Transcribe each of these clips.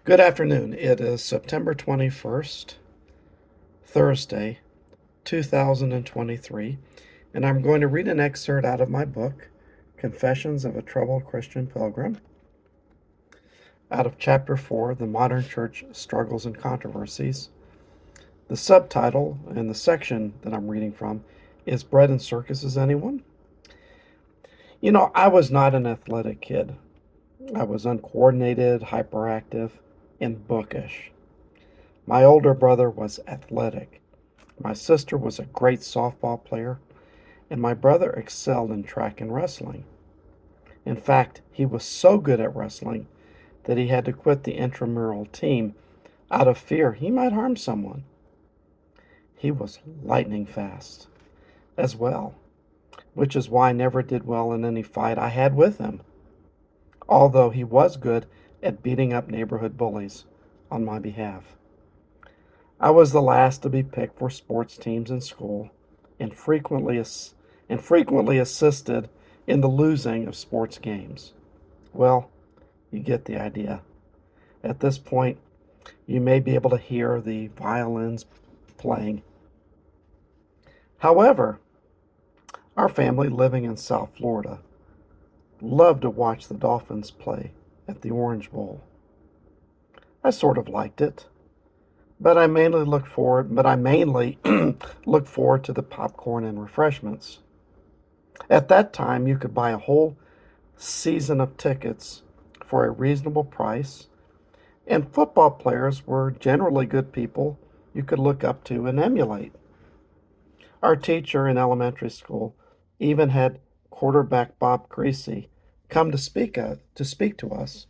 Good afternoon. It is September 21st, Thursday, 2023, and I'm going to read an excerpt out of my book, Confessions of a Troubled Christian Pilgrim, out of Chapter 4, The Modern Church Struggles and Controversies. The subtitle and the section that I'm reading from is Bread and Circuses, anyone? I was not an athletic kid. I was uncoordinated, hyperactive, and bookish. My older brother was athletic. My sister was a great softball player, and my brother excelled in track and wrestling. In fact, he was so good at wrestling that he had to quit the intramural team out of fear he might harm someone. He was lightning fast as well, which is why I never did well in any fight I had with him, although he was good at beating up neighborhood bullies on my behalf. I was the last to be picked for sports teams in school and frequently assisted in the losing of sports games. Well, you get the idea. At this point, you may be able to hear the violins playing. However, our family living in South Florida loved to watch the Dolphins play at the Orange Bowl. I sort of liked it. But I mainly look forward to the popcorn and refreshments. At that time, you could buy a whole season of tickets for a reasonable price, and football players were generally good people you could look up to and emulate. Our teacher in elementary school even had quarterback Bob Greasy come to speak to us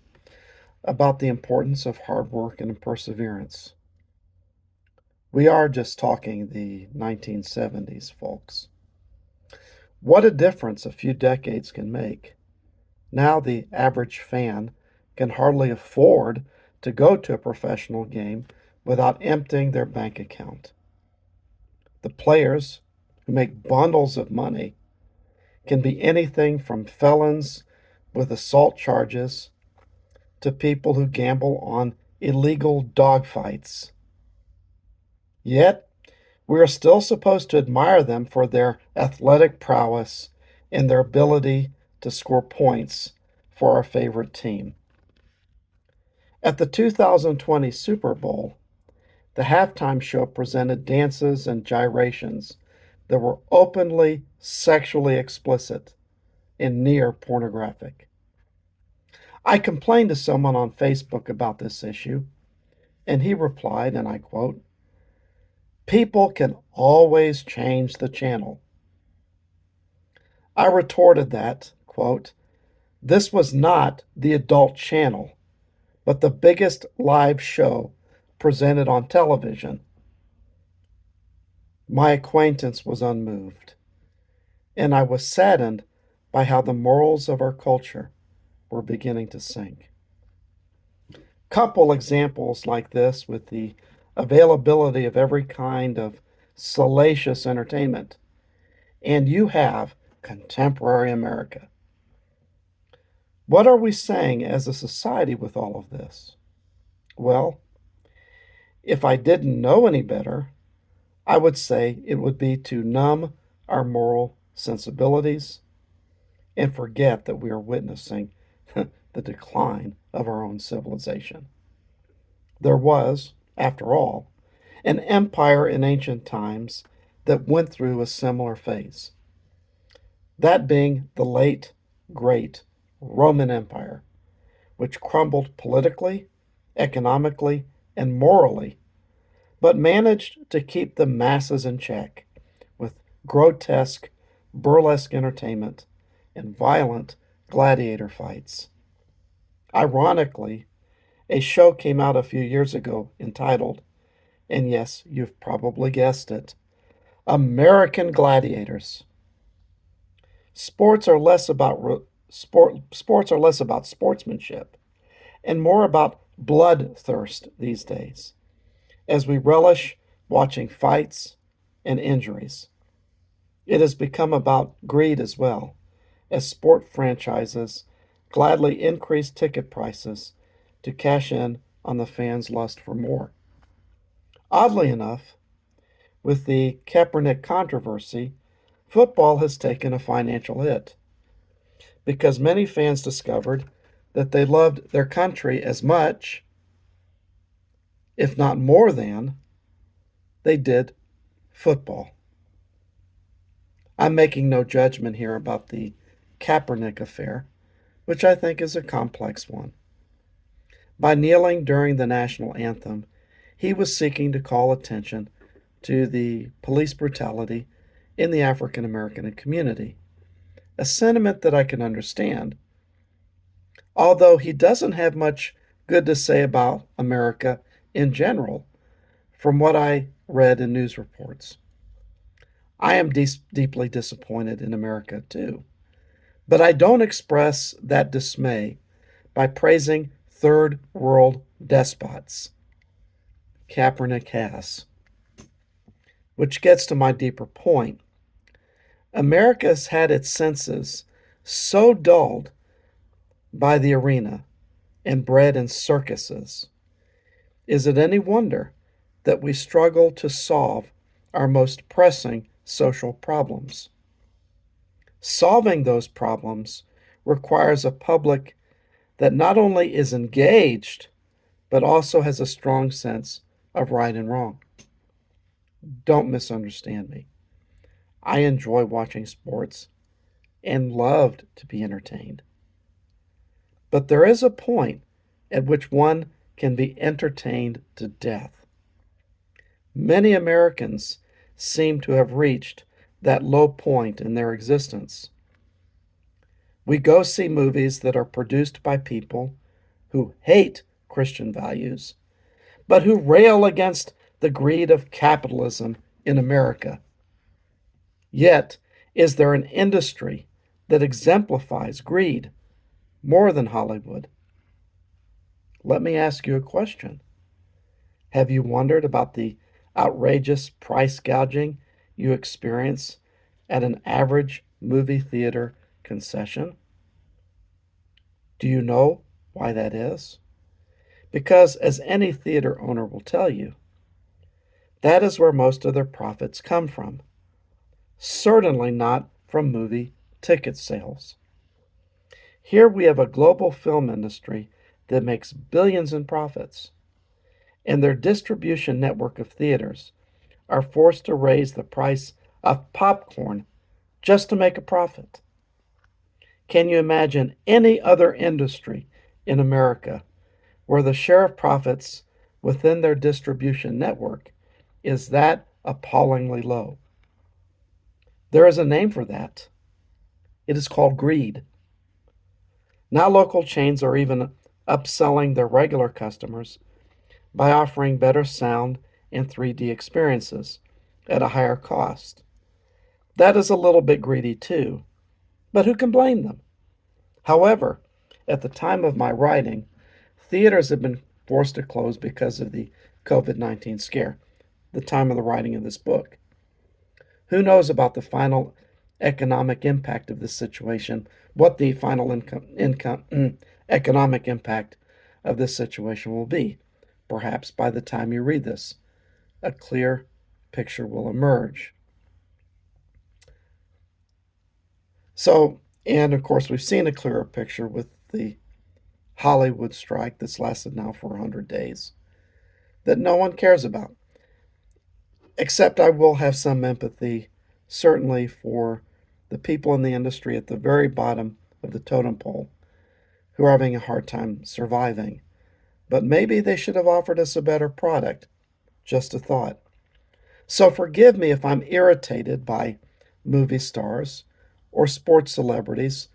about the importance of hard work and perseverance. We are just talking the 1970s, folks. What a difference a few decades can make. Now the average fan can hardly afford to go to a professional game without emptying their bank account. The players, who make bundles of money, can be anything from felons with assault charges to people who gamble on illegal dogfights. Yet, we are still supposed to admire them for their athletic prowess and their ability to score points for our favorite team. At the 2020 Super Bowl, the halftime show presented dances and gyrations that were openly sexually explicit and near pornographic. I complained to someone on Facebook about this issue, and he replied, and I quote, "People can always change the channel." I retorted that, quote, "This was not the adult channel, but the biggest live show presented on television." My acquaintance was unmoved, and I was saddened by how the morals of our culture were beginning to sink. Couple examples like this with the availability of every kind of salacious entertainment, and you have contemporary America. What are we saying as a society with all of this? Well, if I didn't know any better, I would say it would be to numb our moral sensibilities and forget that we are witnessing the decline of our own civilization. There was, after all, an empire in ancient times that went through a similar phase, that being the late, great Roman Empire, which crumbled politically, economically, and morally, but managed to keep the masses in check with grotesque, burlesque entertainment and violent gladiator fights. Ironically, a show came out a few years ago entitled, and yes, you've probably guessed it, American Gladiators. Sports are less about sportsmanship and more about bloodthirst these days, as we relish watching fights and injuries. It has become about greed as well, as sport franchises gladly increase ticket prices to cash in on the fans' lust for more. Oddly enough, with the Kaepernick controversy, football has taken a financial hit because many fans discovered that they loved their country as much, if not more than, they did football. I'm making no judgment here about the Kaepernick affair, which I think is a complex one. By kneeling during the national anthem, he was seeking to call attention to the police brutality in the African American community, a sentiment that I can understand, although he doesn't have much good to say about America in general, from what I read in news reports. I am deeply disappointed in America too, but I don't express that dismay by praising third world despots. Kaepernick has. Which gets to my deeper point. America's had its senses so dulled by the arena and bred in circuses. Is it any wonder that we struggle to solve our most pressing social problems? Solving those problems requires a public that not only is engaged, but also has a strong sense of right and wrong. Don't misunderstand me. I enjoy watching sports and loved to be entertained. But there is a point at which one can be entertained to death. Many Americans seem to have reached that low point in their existence. We go see movies that are produced by people who hate Christian values, but who rail against the greed of capitalism in America. Yet, is there an industry that exemplifies greed more than Hollywood? Let me ask you a question. Have you wondered about the outrageous price gouging you experience at an average movie theater concession? Do you know why that is? Because, as any theater owner will tell you, that is where most of their profits come from. Certainly not from movie ticket sales. Here we have a global film industry that makes billions in profits, and their distribution network of theaters are forced to raise the price of popcorn just to make a profit. Can you imagine any other industry in America where the share of profits within their distribution network is that appallingly low? There is a name for that. It is called greed. Now, local chains are even upselling their regular customers by offering better sound and 3D experiences at a higher cost. That is a little bit greedy too, but who can blame them? However, at the time of my writing, theaters have been forced to close because of the COVID-19 scare, the time of the writing of this book. Who knows about the final economic impact of this situation, what the final economic impact of this situation will be. Perhaps by the time you read this, a clear picture will emerge. So, and of course, we've seen a clearer picture with the Hollywood strike that's lasted now for 100 days that no one cares about. Except I will have some empathy, certainly, for the people in the industry at the very bottom of the totem pole who are having a hard time surviving. But maybe they should have offered us a better product. Just a thought. So forgive me if I'm irritated by movie stars or sports celebrities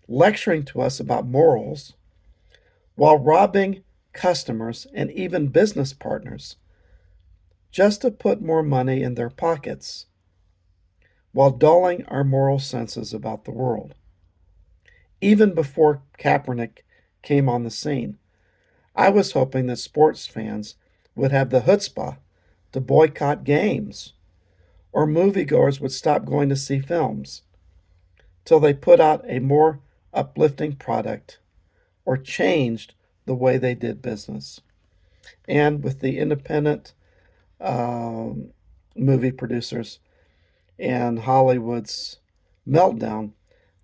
lecturing to us about morals while robbing customers and even business partners just to put more money in their pockets while dulling our moral senses about the world. Even before Kaepernick came on the scene, I was hoping that sports fans would have the chutzpah to boycott games, or moviegoers would stop going to see films till they put out a more uplifting product or changed the way they did business. And with the independent um, movie producers and Hollywood's meltdown,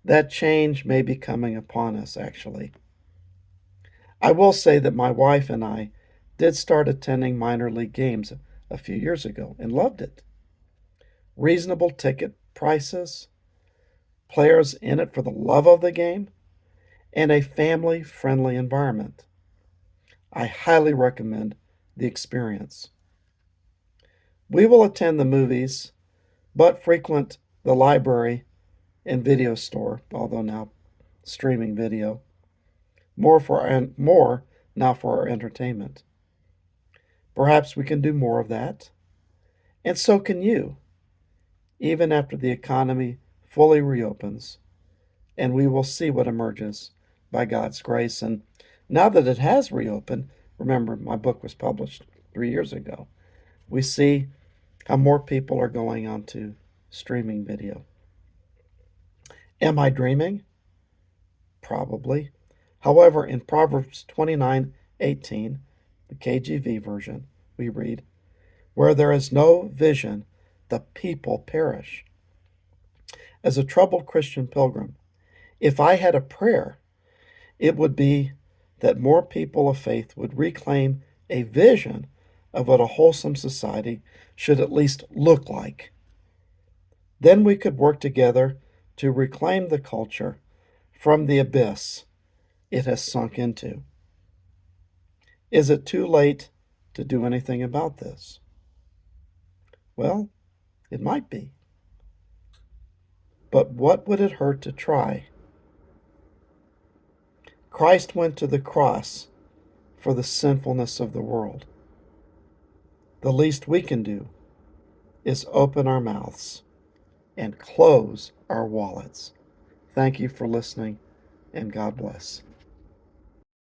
that change may be coming upon us, actually. I will say that my wife and I did start attending minor league games a few years ago and loved it. Reasonable ticket prices, players in it for the love of the game, and a family friendly environment. I highly recommend the experience. We will attend the movies, but frequent the library and video store, although now streaming video, more now for our entertainment. Perhaps we can do more of that, and so can you, even after the economy fully reopens, and we will see what emerges by God's grace. And now that it has reopened, remember my book was published 3 years ago, we see how more people are going onto streaming video. Am I dreaming? Probably. However, in Proverbs 29:18, the KJV version, we read, "Where there is no vision, the people perish." As a troubled Christian pilgrim, if I had a prayer, it would be that more people of faith would reclaim a vision of what a wholesome society should at least look like. Then we could work together to reclaim the culture from the abyss it has sunk into. Is it too late to do anything about this? Well, it might be. But what would it hurt to try? Christ went to the cross for the sinfulness of the world. The least we can do is open our mouths and close our wallets. Thank you for listening, and God bless.